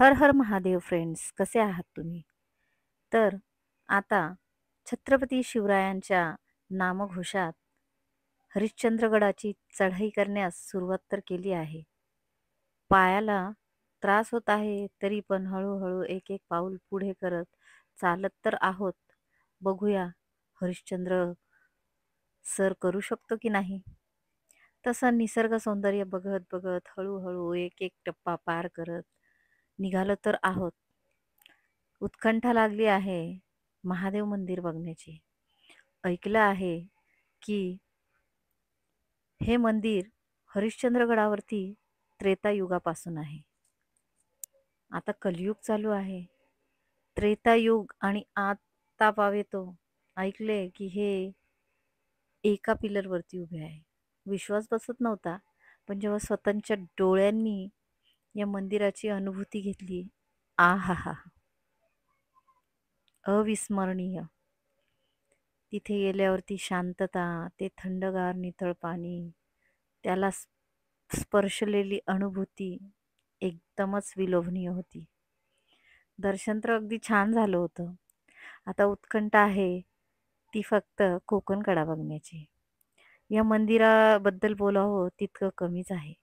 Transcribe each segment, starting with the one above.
हर हर Mahadev friends, कसे आहात तुम्ही? तर आता छत्रपती शिवरायांच्या नामघोषात हरिश्चंद्रगडाची चढाई करण्यास सुरुवात तर केली आहे. पायाला त्रास होत आहे, तरी पण हळूहळू एक एक पाऊल पुढे करत चालत तर आहोत. बघूया हरिश्चंद्र सर करू शकतो की नाही. तसं निसर्ग सौंदर्य बघत बघत हळूहळू एक एक टप्पा पार करत निघालो तर आहोत. उत्कंठा लागली आहे महादेव मंदिर बघण्याची. ऐकलं आहे की हे मंदिर हरिश्चंद्रगडावरती त्रेतायुगापासून आहे. आता कलियुग चालू आहे. त्रेतायुग आणि आता पावेतो ऐकले की हे एका पिलरवरती उभे आहे. विश्वास बसत नव्हता, पण जेव्हा स्वतःच्या डोळ्यांनी या मंदिराची अनुभूती घेतली, आहाहा! अविस्मरणीय. तिथे गेल्यावरती शांतता, ते थंडगार नितळ पाणी, त्याला स्पर्शलेली अनुभूती एकदमच विलोभनीय होती. दर्शन तर अगदी छान झालं होतं. आता उत्कंठ आहे ती फक्त कोकणकडा बघण्याची. या मंदिराबद्दल बोलावं तितकं कमीच आहे.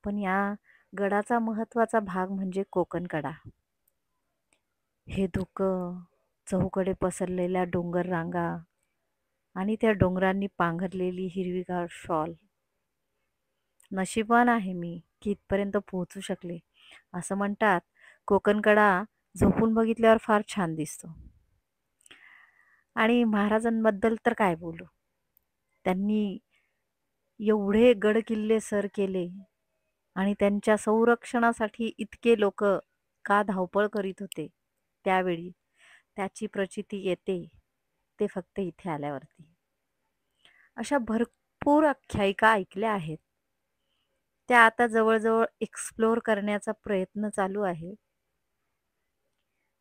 पण या गडाचा महत्त्वाचा भाग म्हणजे कोकणकडा. हे धुकं, चहूकडे पसरलेल्या डोंगर रांगा आणि त्या डोंगरांनी पांघरलेली हिरवीगार शॉल. नशिबान आहे मी की इथपर्यंत पोहोचू शकले. असं म्हणतात कोकणकडा झोपून बघितल्यावर फार छान दिसतो. आणि महाराजांबद्दल तर काय बोलू. त्यांनी एवढे गड किल्ले सर केले आणि त्यांच्या संरक्षणासाठी इतके लोक का धावपळ करीत होते त्यावेळी, त्याची प्रचिती येते ते फक्त इथे आल्यावरती. अशा भरपूर आख्यायिका ऐकल्या आहेत. त्या आता जवळजवळ एक्सप्लोर करण्याचा प्रयत्न चालू आहे.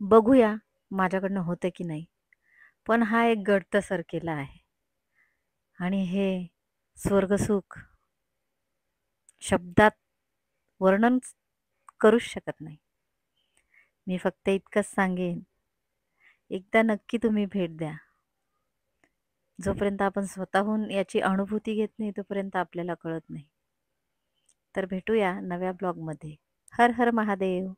बघूया माझ्याकडनं होतं की नाही. पण हा एक गड तर सर केला आहे आणि हे स्वर्गसुख शब्दात वर्णन करूच शकत नाही. मी फक्त इतकंच सांगेन, एकदा नक्की तुम्ही भेट द्या. जोपर्यंत आपण स्वतःहून याची अनुभूती घेत नाही तोपर्यंत आपल्याला कळत नाही. तर भेटूया नव्या ब्लॉगमध्ये. हर हर महादेव.